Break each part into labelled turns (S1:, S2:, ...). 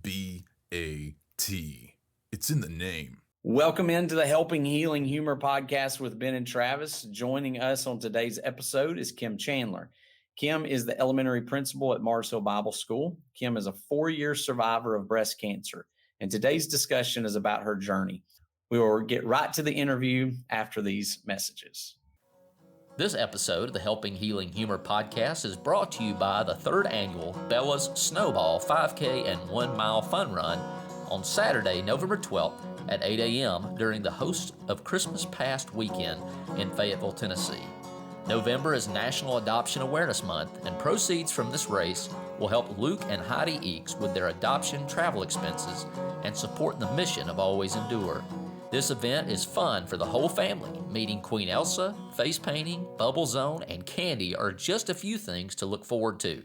S1: It's in the name.
S2: Welcome into the Helping Healing Humor podcast with Ben and Travis. Joining us on today's episode is Kim Chandler. Kim is the elementary principal at Mars Hill Bible School. Kim is a 4-year survivor of breast cancer, and today's discussion is about her journey. We will get right to the interview after these messages.
S3: This episode of the Helping Healing Humor podcast is brought to you by the 3rd annual Bella's Snowball 5K and 1 Mile Fun Run on Saturday, November 12th at 8 a.m. during the Host of Christmas Past weekend in Fayetteville, Tennessee. November is National Adoption Awareness Month, and proceeds from this race will help Luke and Heidi Eakes with their adoption travel expenses and support the mission of Always Endure. This event is fun for the whole family. Meeting Queen Elsa, face painting, bubble zone, and candy are just a few things to look forward to.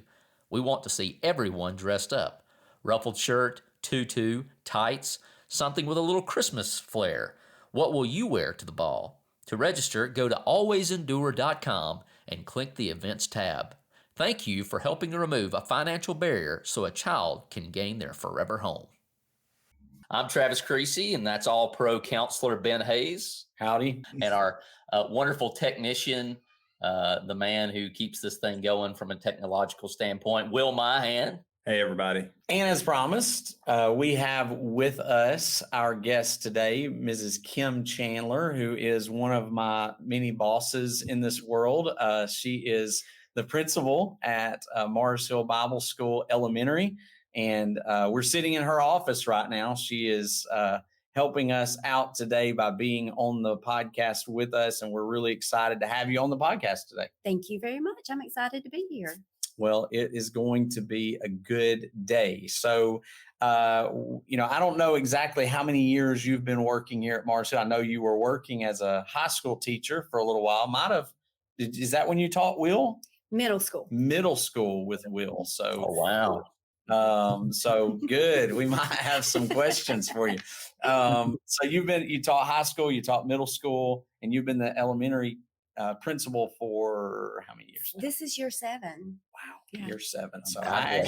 S3: We want to see everyone dressed up. Ruffled shirt, tutu, tights, something with a little Christmas flair. What will you wear to the ball? To register, go to alwaysendure.com and click the Events tab. Thank you for helping to remove a financial barrier so a child can gain their forever home. I'm Travis Creasy, and that's All-Pro counselor Ben Hayes.
S2: Howdy.
S3: And our wonderful technician, the man who keeps this thing going from a technological standpoint, Will Myhan.
S4: Hey, everybody.
S2: And as promised, we have with us our guest today, Mrs. Kim Chandler, who is one of my many bosses in this world. She is the principal at Mars Hill Bible School Elementary. And we're sitting in her office right now. She is helping us out today by being on the podcast with us. And we're really excited to have you on the podcast today.
S5: Thank you very much. I'm excited to be here.
S2: Well, it is going to be a good day. So, I don't know exactly how many years you've been working here at Mars Hill. I know you were working as a high school teacher for a little while. Is that when you taught Will?
S5: Middle school.
S2: Middle school with Will. So,
S3: Oh, wow.
S2: So good. We might have some questions for you. So you taught high school, you taught middle school, and you've been the elementary principal for how many years now?
S5: This is year 7.
S2: Wow,
S5: Yeah.
S2: year 7. So I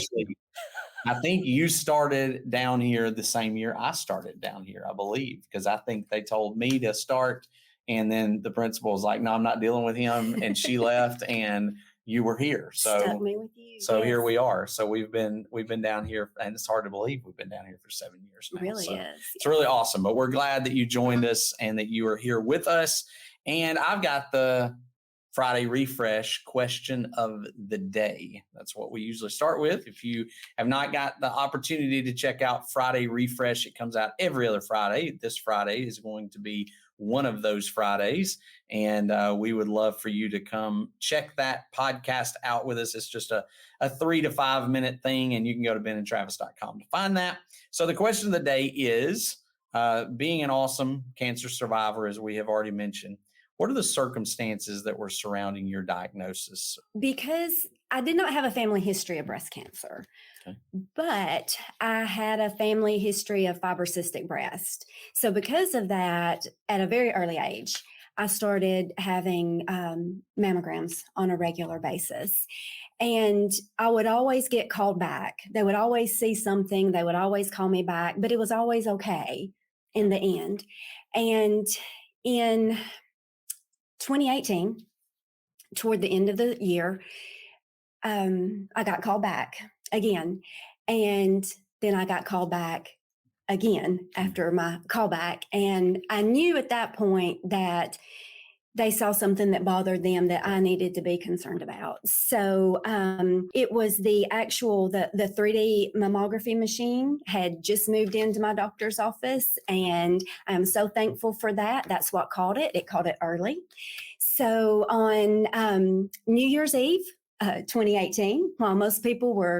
S2: think you started down here the same year I started down here, I believe, because I think they told me to start, and then the principal was like, "No, I'm not dealing with him," and she left, and you were here. So
S5: stuck me with you.
S2: So
S5: yes.
S2: Here we are. So we've been down here, and it's hard to believe we've been down here for 7 years now.
S5: It really
S2: so
S5: is.
S2: It's really awesome. But we're glad that you joined us and that you are here with us. And I've got the Friday refresh question of the day. That's what we usually start with. If you have not got the opportunity to check out Friday refresh, it comes out every other Friday. This Friday is going to be one of those Fridays. And we would love for you to come check that podcast out with us. It's just a 3 to 5 minute thing, and you can go to benandtravis.com to find that. So the question of the day is, being an awesome cancer survivor, as we have already mentioned, what are the circumstances that were surrounding your diagnosis?
S5: Because I did not have a family history of breast cancer,
S2: Okay.
S5: but I had a family history of fibrocystic breast. So because of that, at a very early age, I started having mammograms on a regular basis. And I would always get called back. They would always see something. They would always call me back, but it was always okay in the end. And in 2018, toward the end of the year, I got called back again. And then I got called back again after my callback. And I knew at that point that they saw something that bothered them that I needed to be concerned about. So it was the 3D mammography machine had just moved into my doctor's office, and I'm so thankful for that. That's what caught it. It caught it early. So on New Year's Eve, 2018, while most people were,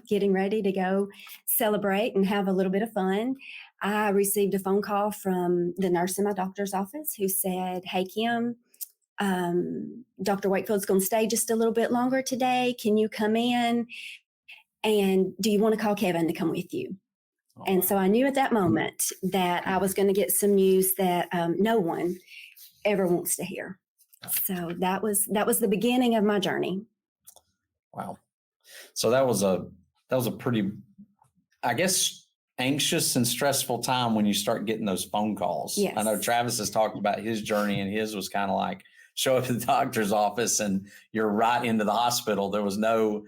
S5: getting ready to go celebrate and have a little bit of fun, I received a phone call from the nurse in my doctor's office who said, "Hey, Kim, Dr. Wakefield's going to stay just a little bit longer today. Can you come in? And do you want to call Kevin to come with you?" Oh, and so I knew at that moment that I was going to get some news that no one ever wants to hear. So that was the beginning of my journey.
S2: Wow. So that was a pretty, I guess, anxious and stressful time when you start getting those phone calls.
S5: Yes.
S2: I know Travis has talked about his journey, and his was kind of like show up at the doctor's office and you're right into the hospital. There was no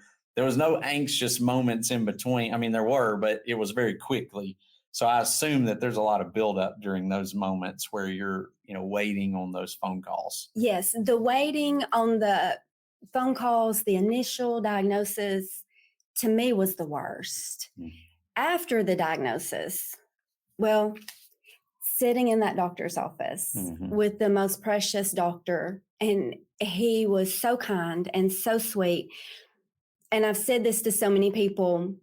S2: anxious moments in between. I mean, there were, but it was very quickly. So I assume that there's a lot of buildup during those moments where you're, waiting on those phone calls.
S5: Yes, the waiting on the phone calls, the initial diagnosis, to me was the worst. After the diagnosis, well, sitting in that doctor's office with the most precious doctor, and he was so kind and so sweet. And I've said this to so many people.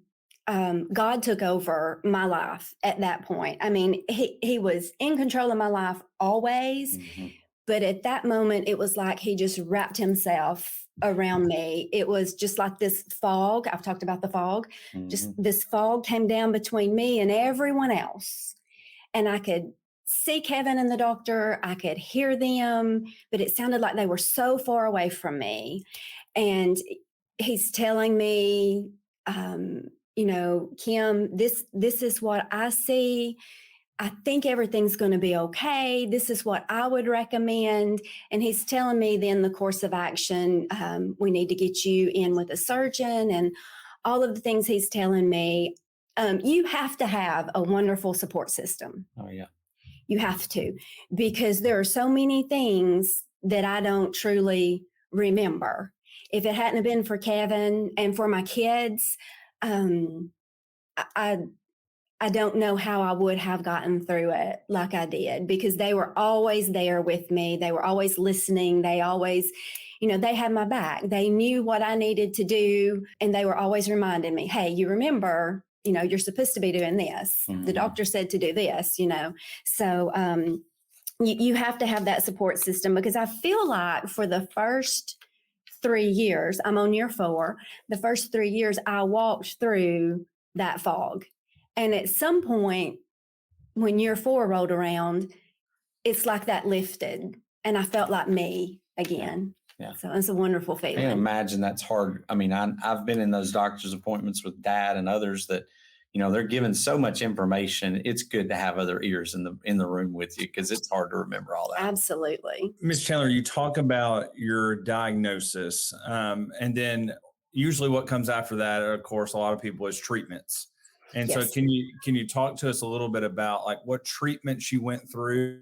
S5: God took over my life at that point. I mean, he was in control of my life always. But at that moment, it was like he just wrapped himself around me. It was just like this fog. I've talked about the fog. Just this fog came down between me and everyone else. And I could see Kevin and the doctor. I could hear them, but it sounded like they were so far away from me. And he's telling me, Kim, this is what I see. I think everything's going to be okay. This is what I would recommend. And he's telling me then the course of action. We need to get you in with a surgeon and all of the things he's telling me. You have to have a wonderful support system.
S2: Oh, yeah.
S5: You have to, because there are so many things that I don't truly remember. If it hadn't been for Kevin and for my kids, I don't know how I would have gotten through it like I did, because they were always there with me. They were always listening. They always, they had my back. They knew what I needed to do. And they were always reminding me, hey, you remember, you're supposed to be doing this. The doctor said to do this, So you have to have that support system, because I feel like for the first 3 years, I'm on year 4, the first 3 years I walked through that fog. And at some point, when year 4 rolled around, it's like that lifted, and I felt like me again.
S2: Yeah.
S5: So it's a wonderful
S2: I
S5: feeling.
S2: can imagine that's hard. I mean, I've been in those doctor's appointments with Dad and others that, they're given so much information. It's good to have other ears in the room with you, because it's hard to remember all that.
S5: Absolutely.
S4: Ms. Chandler, you talk about your diagnosis, and then usually what comes after that, of course, a lot of people is treatments. And
S5: Yes.
S4: so can you talk to us a little bit about like what treatments you went through,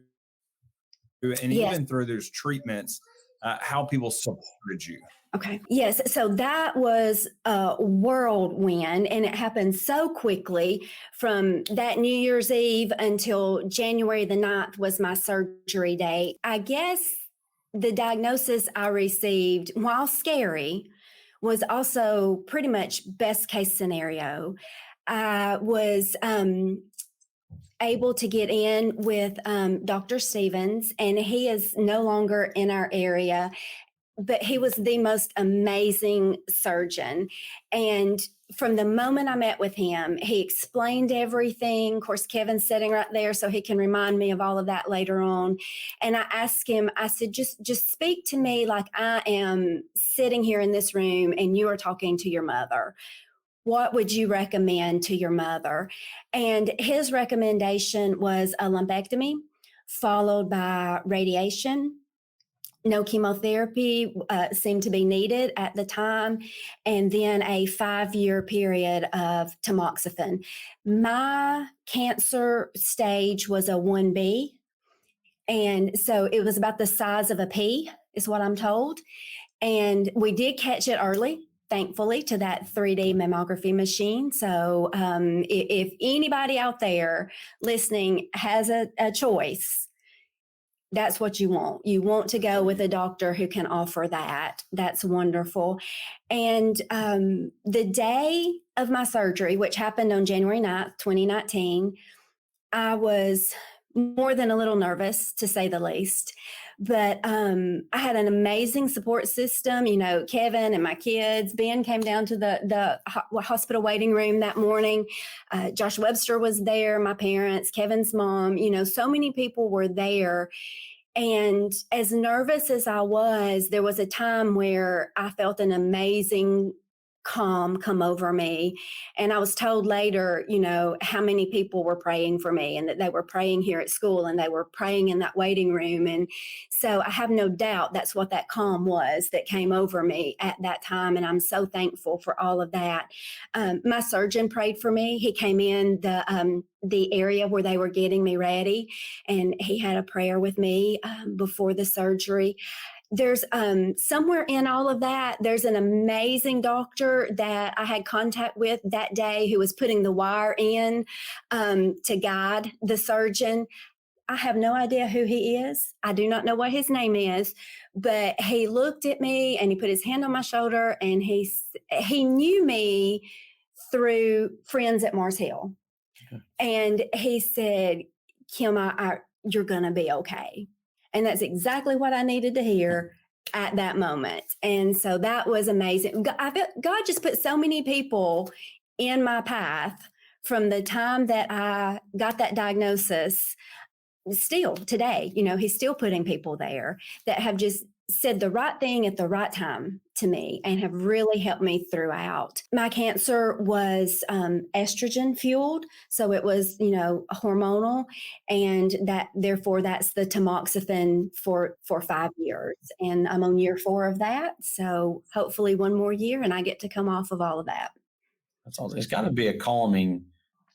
S4: and
S5: Yes.
S4: even through those treatments, how people supported you?
S5: Okay. Yes. So that was a whirlwind, and it happened so quickly. From that New Year's Eve until January the 9th was my surgery date. I guess the diagnosis I received, while scary, was also pretty much best case scenario. I was able to get in with Dr. Stevens, and he is no longer in our area, but he was the most amazing surgeon. And from the moment I met with him, he explained everything. Of course, Kevin's sitting right there, so he can remind me of all of that later on. And I asked him, I said, just speak to me like I am sitting here in this room and you are talking to your mother. What would you recommend to your mother? And his recommendation was a lumpectomy, followed by radiation. No chemotherapy seemed to be needed at the time, and then a 5-year period of tamoxifen. My cancer stage was a 1B, and so it was about the size of a pea, is what I'm told. And we did catch it early, thankfully, to that 3D mammography machine. So if anybody out there listening has a choice, that's what you want. You want to go with a doctor who can offer that. That's wonderful. And the day of my surgery, which happened on January 9th, 2019, I was more than a little nervous, to say the least. But I had an amazing support system. Kevin and my kids. Ben came down to the hospital waiting room that morning. Josh Webster was there, my parents, Kevin's mom. So many people were there. And as nervous as I was, there was a time where I felt an amazing calm come over me. And I was told later, how many people were praying for me and that they were praying here at school and they were praying in that waiting room. And so I have no doubt that's what that calm was that came over me at that time. And I'm so thankful for all of that. My surgeon prayed for me. He came in the area where they were getting me ready, and he had a prayer with me before the surgery. There's somewhere in all of that, there's an amazing doctor that I had contact with that day who was putting the wire in to guide the surgeon. I have no idea who he is. I do not know what his name is, but he looked at me and he put his hand on my shoulder, and he knew me through friends at Mars Hill. Okay. And he said, Kim, you're going to be okay. And that's exactly what I needed to hear at that moment. And so that was amazing. God just put so many people in my path from the time that I got that diagnosis. Still today, he's still putting people there that have just said the right thing at the right time to me and have really helped me throughout. My cancer was estrogen fueled. So it was, hormonal. And therefore that's the tamoxifen for 5 years. And I'm on year 4 of that. So hopefully one more year and I get to come off of all of that.
S2: That's awesome. It's got to be a calming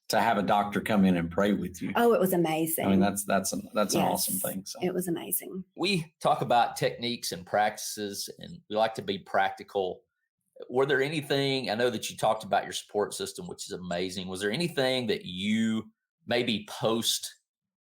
S2: to have a doctor come in and pray with you.
S5: Oh, it was amazing.
S2: I mean, that's an awesome thing. So
S5: it was amazing.
S3: We talk about techniques and practices, and we like to be practical. Were there anything, I know that you talked about your support system, which is amazing. Was there anything that you maybe post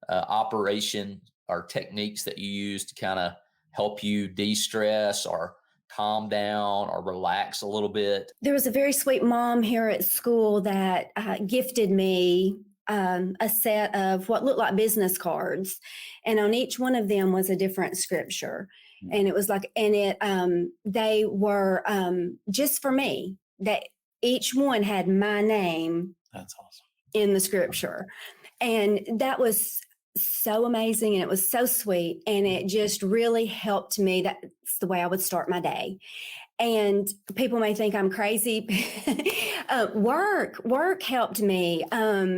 S3: operation or techniques that you use to kind of help you de-stress or calm down or relax a little bit?
S5: There was a very sweet mom here at school that gifted me a set of what looked like business cards. And on each one of them was a different scripture. Mm-hmm. And it was like, they were just for me, that each one had my name.
S2: That's awesome.
S5: In the scripture. And that was so amazing, and it was so sweet, and it just really helped me. That's the way I would start my day. And people may think I'm crazy. Work helped me.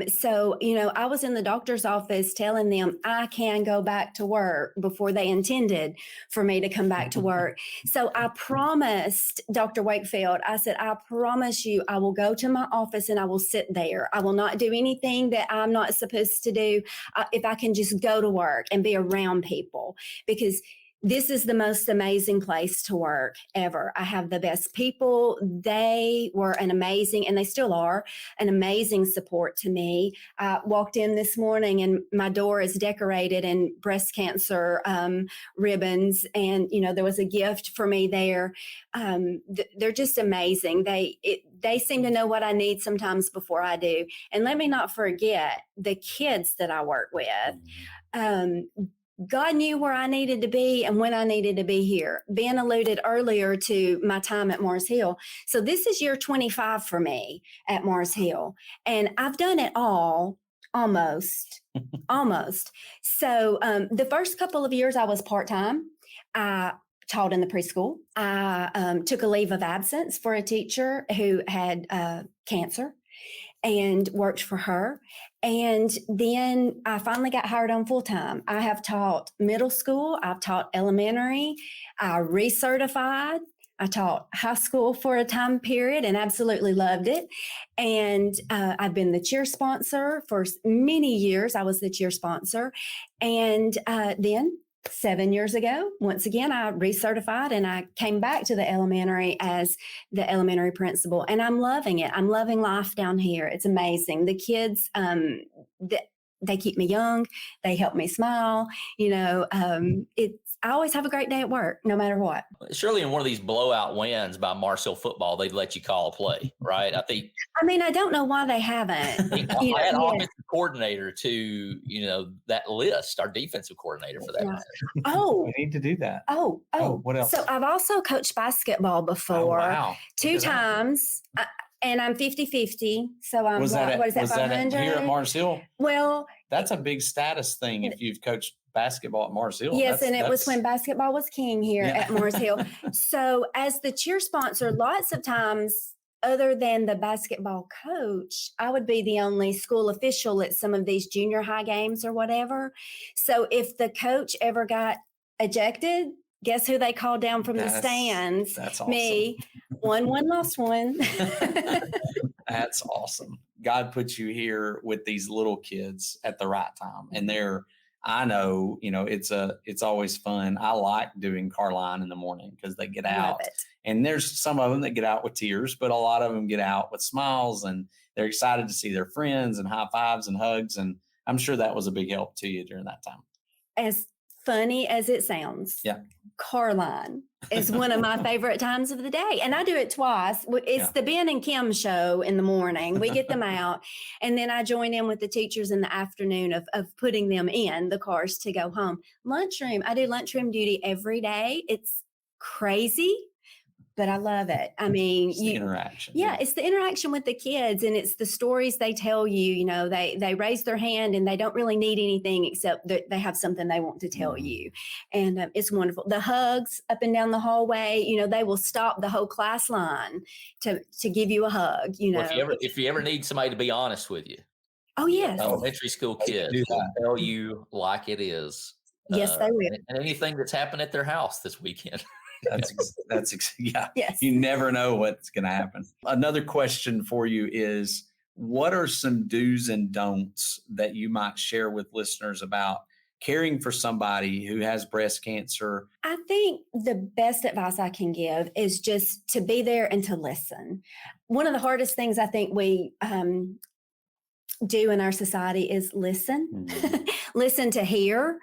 S5: So, I was in the doctor's office telling them I can go back to work before they intended for me to come back to work. So I promised Dr. Wakefield, I said, I promise you, I will go to my office and I will sit there. I will not do anything that I'm not supposed to do if I can just go to work and be around people, because this is the most amazing place to work ever. I have the best people. They were and they still are, an amazing support to me. I walked in this morning and my door is decorated in breast cancer ribbons. And, there was a gift for me there. They're just amazing. They seem to know what I need sometimes before I do. And let me not forget the kids that I work with. God knew where I needed to be and when I needed to be here. Ben alluded earlier to my time at Mars Hill. So this is year 25 for me at Mars Hill. And I've done it all, almost. So the first couple of years I was part-time. I taught in the preschool. I took a leave of absence for a teacher who had cancer and worked for her. And then I finally got hired on full time. I have taught middle school. I've taught elementary. I recertified. I taught high school for a time period and absolutely loved it. And I've been the cheer sponsor for many years. I was the cheer sponsor. And then 7 years ago, once again, I recertified and I came back to the elementary as the elementary principal, and I'm loving it. I'm loving life down here. It's amazing. The kids, they keep me young. They help me smile. I always have a great day at work, no matter what.
S3: Surely in one of these blowout wins by Mars Hill football, they'd let you call a play, right?
S5: I don't know why they haven't.
S3: I had offensive coordinator to, that list, our defensive coordinator for that.
S5: Yeah. Oh,
S2: we need to do that.
S5: Oh,
S2: what else?
S5: So I've also coached basketball before.
S2: Oh, wow.
S5: 2 times. And I'm 50-50. So I'm,
S2: what is that
S5: 500?
S2: Here at Mars Hill?
S5: Well,
S2: that's a big status thing if you've coached basketball at Mars Hill.
S5: Yes, and it was when basketball was king here at Mars Hill. So as the cheer sponsor, lots of times other than the basketball coach, I would be the only school official at some of these junior high games or whatever. So if the coach ever got ejected, guess who they called down from the stands?
S2: That's awesome.
S5: Me. Won one, lost one.
S2: That's awesome. God put you here with these little kids at the right time. And I know, it's always fun. I like doing car line in the morning because they get out. And there's some of them that get out with tears, but a lot of them get out with smiles and they're excited to see their friends and high fives and hugs. And I'm sure that was a big help to you during that time.
S5: As funny as it sounds,
S2: yeah,
S5: car line is one of my favorite times of the day. And I do it twice. It's the Ben and Kim show in the morning. We get them out. And then I join in with the teachers in the afternoon of putting them in the cars to go home. Lunchroom. I do lunchroom duty every day. It's crazy, but I love it. I mean,
S2: it's the interaction.
S5: Yeah, it's the interaction with the kids, and it's the stories they tell you. They raise their hand and they don't really need anything except that they have something they want to tell you. And it's wonderful. The hugs up and down the hallway, they will stop the whole class line to give you a hug.
S3: Well, if you ever need somebody to be honest with you.
S5: Oh, yes.
S3: Elementary school kids will tell you like it is.
S5: Yes, they will.
S3: And anything that's happened at their house this weekend.
S2: Yeah.
S5: Yes.
S2: You never know what's going to happen. Another question for you is, what are some do's and don'ts that you might share with listeners about caring for somebody who has breast cancer?
S5: I think the best advice I can give is just to be there and to listen. One of the hardest things I think we do in our society is listen, listen to hear.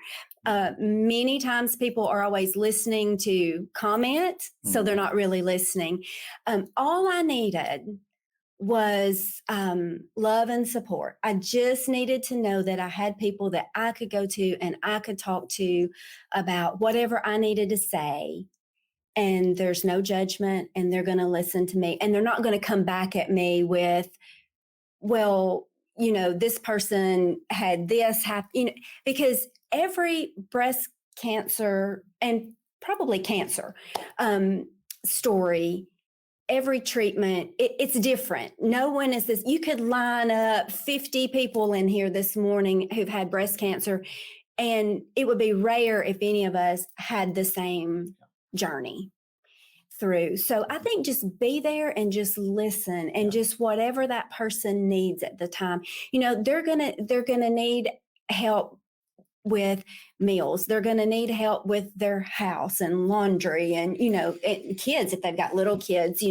S5: Many times people are always listening to comment, so they're not really listening. All I needed was love and support. I just needed to know that I had people that I could go to and I could talk to about whatever I needed to say. And there's no judgment, and they're going to listen to me, and they're not going to come back at me with, well, this person had this happen, because every breast cancer and probably cancer story, every treatment, it's different. No one is this. You could line up 50 people in here this morning who've had breast cancer, and it would be rare if any of us had the same journey through. So I think just be there and just listen, and just whatever that person needs at the time. They're gonna need help with meals. They're going to need help with their house and laundry and, and kids, if they've got little kids.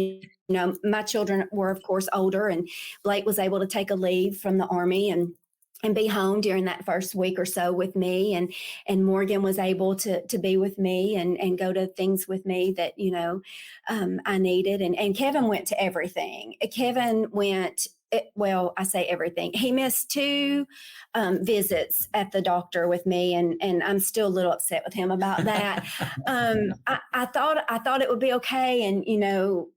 S5: My children were, of course, older, and Blake was able to take a leave from the Army and be home during that first week or so with me. And Morgan was able to be with me and go to things with me that, I needed. And Kevin went to everything. Kevin went, I say everything. He missed 2 visits at the doctor with me, and I'm still a little upset with him about that. I thought it would be okay, and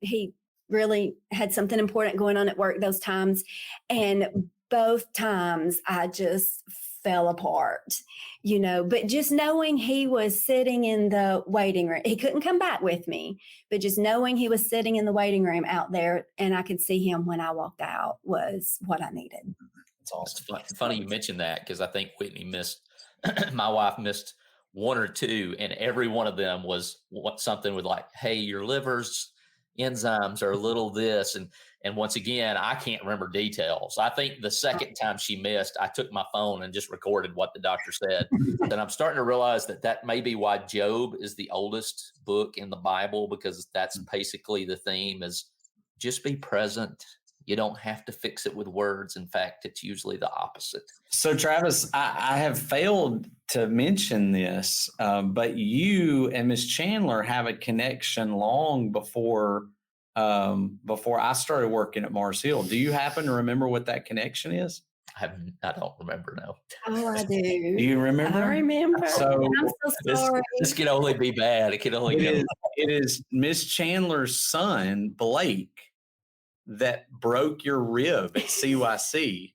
S5: he really had something important going on at work those times, and both times I just fell apart, but just knowing he was sitting in the waiting room, he couldn't come back with me, but just knowing he was sitting in the waiting room out there and I could see him when I walked out was what I needed.
S2: It's awesome.
S3: It's funny you mentioned that, because I think Whitney missed, my wife missed 1 or 2, and every one of them was something with like, hey, your liver's enzymes are a little this. And once again, I can't remember details. I think the second time she missed, I took my phone and just recorded what the doctor said. And I'm starting to realize that may be why Job is the oldest book in the Bible, because that's basically the theme is just be present. You don't have to fix it with words. In fact, it's usually the opposite.
S2: So Travis, I have failed to mention this, but you and Miss Chandler have a connection long before I started working at Mars Hill. Do you happen to remember what that connection is?
S3: I don't remember, no.
S5: Oh, I do.
S2: Do you remember?
S5: I remember.
S2: So
S5: I'm so sorry.
S3: This can only be bad. It can only go.
S2: It is Miss Chandler's son, Blake, that broke your rib at CYC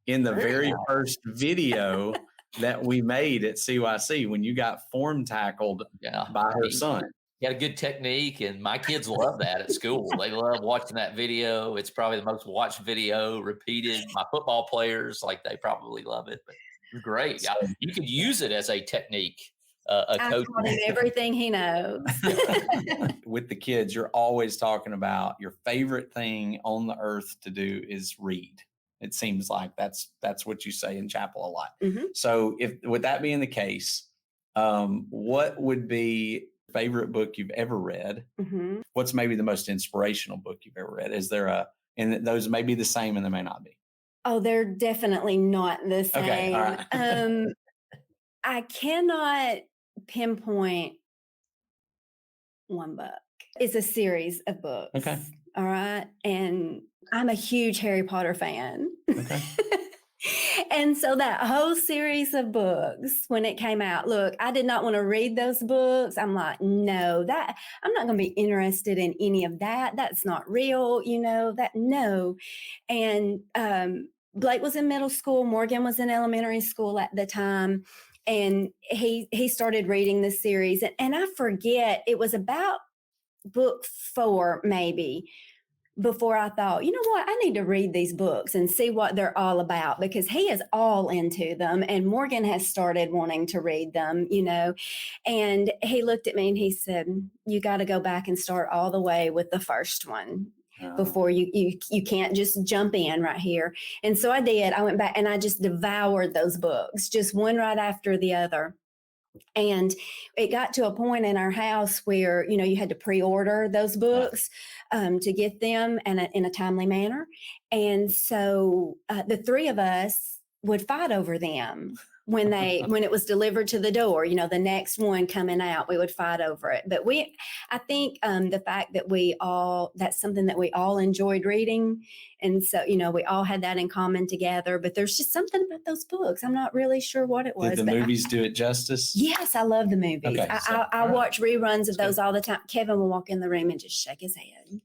S2: in the very first video that we made at CYC when you got form tackled by her son.
S3: You got a good technique, and my kids love that at school. They love watching that video. It's probably the most watched video, repeated. My football players, like, they probably love it. But it's great. You could use it as a technique, a
S5: I
S3: coach.
S5: taught him everything he knows.
S2: With the kids, you're always talking about your favorite thing on the earth to do is read. It seems like that's what you say in chapel a lot.
S5: Mhm.
S2: So if with that being the case, what would be your favorite book you've ever read?
S5: Mhm.
S2: What's maybe the most inspirational book you've ever read? Is there and those may be the same and they may not be.
S5: Oh, they're definitely not the same.
S2: Okay, all right.
S5: I cannot pinpoint one book. It's a series of books.
S2: Okay.
S5: All right. And I'm a huge Harry Potter fan.
S2: Okay.
S5: And so that whole series of books, when it came out, look, I did not want to read those books. I'm like, no, that I'm not going to be interested in any of that. That's not real, no. And Blake was in middle school. Morgan was in elementary school at the time. And he started reading this series. And I forget, it was about book 4, maybe, before I thought, you know what, I need to read these books and see what they're all about, because he is all into them. And Morgan has started wanting to read them, and he looked at me and he said, you got to go back and start all the way with the first one before you can't just jump in right here. And so I did. I went back and I just devoured those books, just one right after the other. And it got to a point in our house where, you had to pre-order those books to get them in a timely manner. And so the 3 of us would fight over them when it was delivered to the door, the next one coming out, we would fight over it. But I think the fact that that's something that we all enjoyed reading. And so, we all had that in common together, but there's just something about those books. I'm not really sure what it was.
S2: Did the movies do it justice?
S5: Yes, I love the movies.
S2: Okay,
S5: I watch reruns of those all the time. Kevin will walk in the room and just shake his head.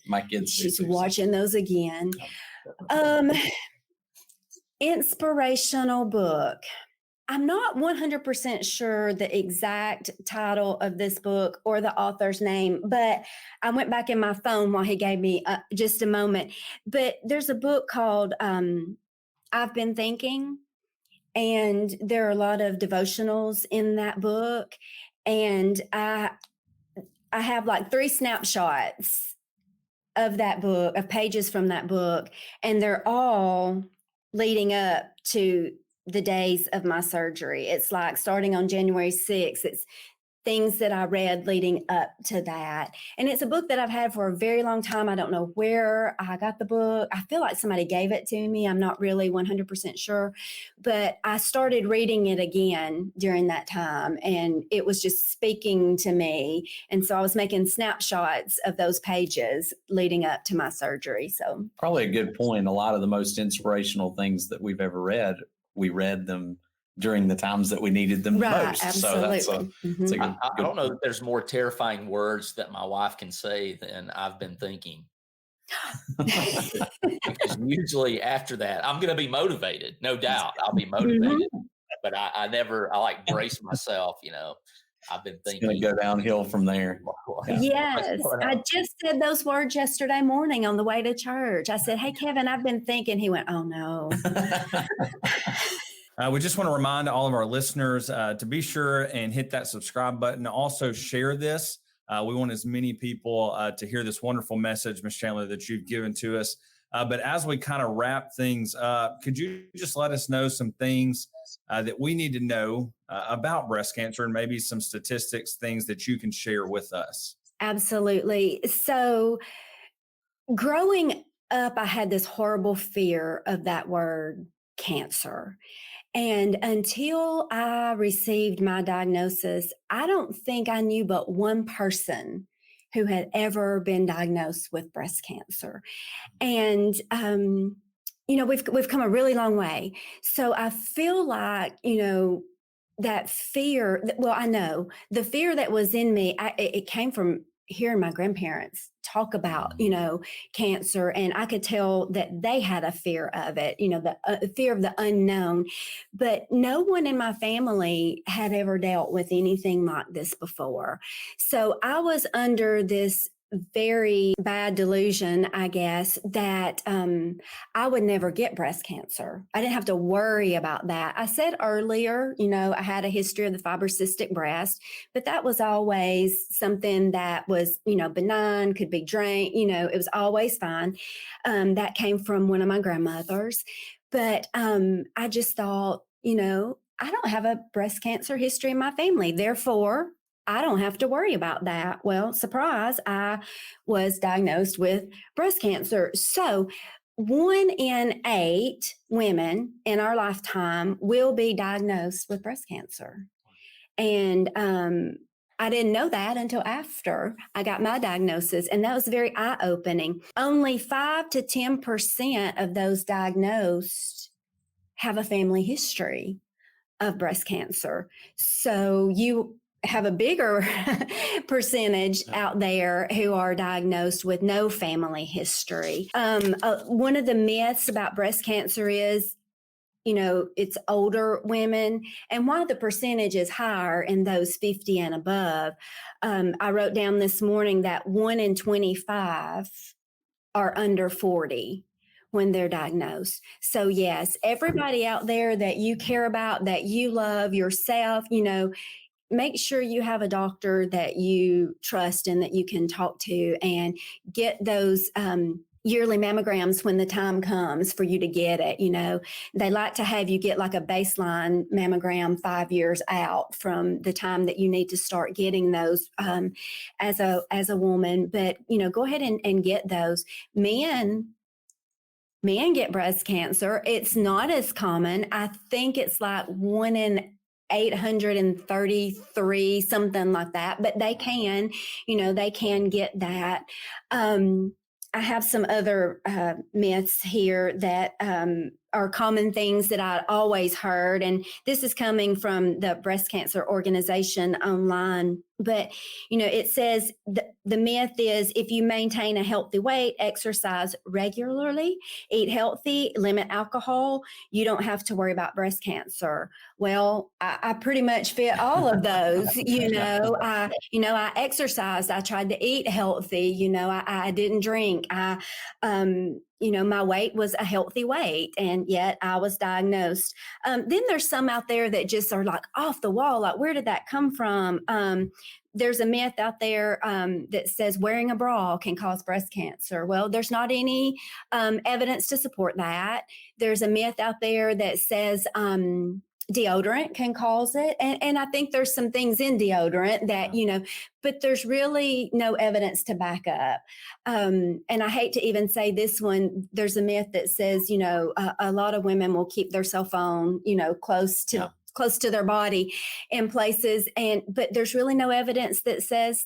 S2: My kids do
S5: She's
S2: too,
S5: watching those again. Inspirational book. I'm not 100% sure the exact title of this book or the author's name, but I went back in my phone while he gave me just a moment. But there's a book called I've Been Thinking, and there are a lot of devotionals in that book. And I have like 3 snapshots of that book, of pages from that book, and they're all leading up to the days of my surgery. It's like starting on January 6th. It's things that I read leading up to that. And it's a book that I've had for a very long time. I don't know where I got the book. I feel like somebody gave it to me. I'm not really 100% sure, but I started reading it again during that time, and it was just speaking to me. And so I was making snapshots of those pages leading up to my surgery. So
S2: probably a good point. A lot of the most inspirational things that we've ever read, we read them during the times that we needed them most.
S5: Absolutely.
S2: So that's a good
S3: I don't know that there's more terrifying words that my wife can say than I've been thinking. Because usually after that, I'm going to be motivated. No doubt I'll be motivated, but I like brace myself, I've been thinking.
S2: It's going to go downhill from there.
S5: Yes. I just said those words yesterday morning on the way to church. I said, hey, Kevin, I've been thinking. He went, oh, no.
S4: We just want to remind all of our listeners to be sure and hit that subscribe button. Also share this. We want as many people to hear this wonderful message, Ms. Chandler, that you've given to us. But as we kind of wrap things up, could you just let us know some things that we need to know about breast cancer, and maybe some statistics, things that you can share with us?
S5: Absolutely. So growing up, I had this horrible fear of that word cancer. And until I received my diagnosis, I don't think I knew but one person who had ever been diagnosed with breast cancer. And, we've come a really long way. So I feel like, that fear, well, I know the fear that was in me, it came from hearing my grandparents talk about, cancer, and I could tell that they had a fear of it, the fear of the unknown. But no one in my family had ever dealt with anything like this before. So I was under this very bad delusion, I guess, that I would never get breast cancer. I didn't have to worry about that. I said earlier, I had a history of the fibrocystic breast, but that was always something that was, benign, could be drained, it was always fine. That came from one of my grandmothers. But I just thought, I don't have a breast cancer history in my family. Therefore, I don't have to worry about that. Well, surprise, I was diagnosed with breast cancer. So 1 in 8 women in our lifetime will be diagnosed with breast cancer. And I didn't know that until after I got my diagnosis. And that was very eye-opening. Only 5 to 10% of those diagnosed have a family history of breast cancer. So you have a bigger percentage out there who are diagnosed with no family history. One of the myths about breast cancer is, it's older women. And while the percentage is higher in those 50 and above, I wrote down this morning that 1 in 25 are under 40 when they're diagnosed. So yes, everybody out there that you care about, that you love yourself, make sure you have a doctor that you trust and that you can talk to, and get those yearly mammograms when the time comes for you to get it. They like to have you get like a baseline mammogram 5 years out from the time that you need to start getting those as a woman. But, go ahead and get those. Men get breast cancer. It's not as common. I think it's like 1 in 833, something like that, but they can get that. I have some other myths here that are common things that I always heard. And this is coming from the Breast Cancer Organization online. But, it says the myth is if you maintain a healthy weight, exercise regularly, eat healthy, limit alcohol, you don't have to worry about breast cancer. Well, I pretty much fit all of those. I exercised. I tried to eat healthy. I didn't drink. My weight was a healthy weight, and yet I was diagnosed. Then there's some out there that just are like off the wall. Like, where did that come from? There's a myth out there that says wearing a bra can cause breast cancer. Well, there's not any evidence to support that. There's a myth out there that says deodorant can cause it. And I think there's some things in deodorant that, but there's really no evidence to back up. And I hate to even say this one, there's a myth that says, a lot of women will keep their cell phone, close to their body in places. But there's really no evidence that says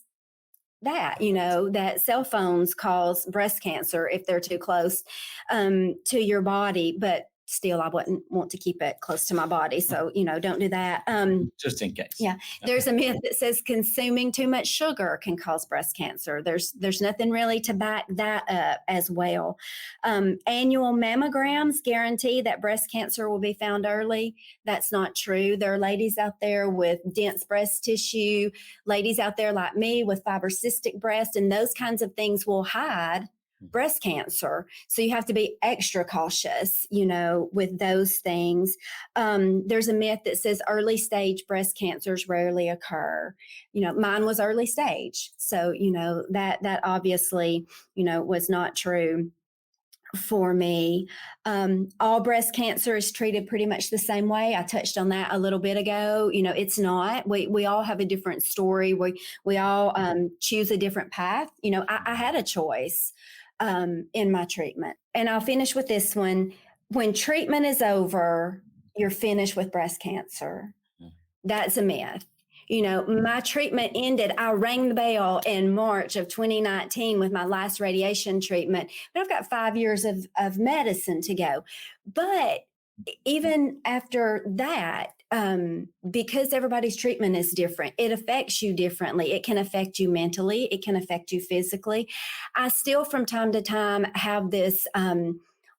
S5: that, that cell phones cause breast cancer if they're too close to your body. But still, I wouldn't want to keep it close to my body. So, don't do that.
S2: Just in case.
S5: Yeah. There's a myth that says consuming too much sugar can cause breast cancer. There's nothing really to back that up as well. Annual mammograms guarantee that breast cancer will be found early. That's not true. There are ladies out there with dense breast tissue, ladies out there like me with fibrocystic breast, and those kinds of things will hide breast cancer. So you have to be extra cautious, with those things. There's a myth that says early stage breast cancers rarely occur. Mine was early stage. So, that obviously, was not true for me. All breast cancer is treated pretty much the same way. I touched on that a little bit ago. It's not. We all have a different story. We all choose a different path. I had a choice in my treatment. And I'll finish with this one. When treatment is over, you're finished with breast cancer. That's a myth. My treatment ended. I rang the bell in March of 2019 with my last radiation treatment, but I've got 5 years of medicine to go. But even after that, because everybody's treatment is different, it affects you differently. It can affect you mentally, it can affect you physically. I still, from time to time, have this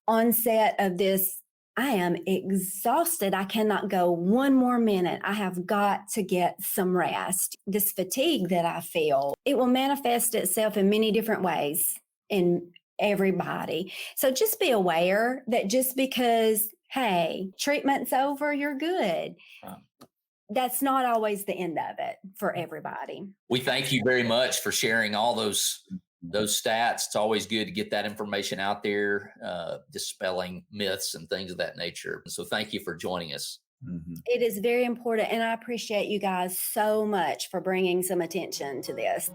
S5: onset of this. I am exhausted. I cannot go one more minute. I have got to get some rest. This fatigue that I feel, it will manifest itself in many different ways in everybody. So just be aware that just because, hey, treatment's over, you're good.
S2: Right.
S5: That's not always the end of it for everybody.
S3: We thank you very much for sharing all those stats. It's always good to get that information out there, dispelling myths and things of that nature. So thank you for joining us.
S4: Mm-hmm.
S5: It is very important, and I appreciate you guys so much for bringing some attention to this.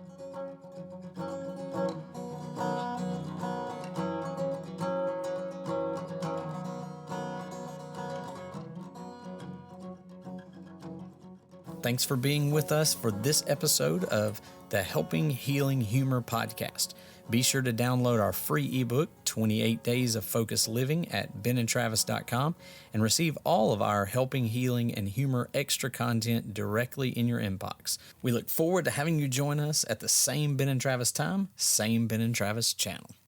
S6: Thanks for being with us for this episode of the Helping Healing Humor podcast. Be sure to download our free ebook, 28 Days of Focused Living, at benandtravis.com and receive all of our Helping Healing and Humor extra content directly in your inbox. We look forward to having you join us at the same Ben and Travis time, same Ben and Travis channel.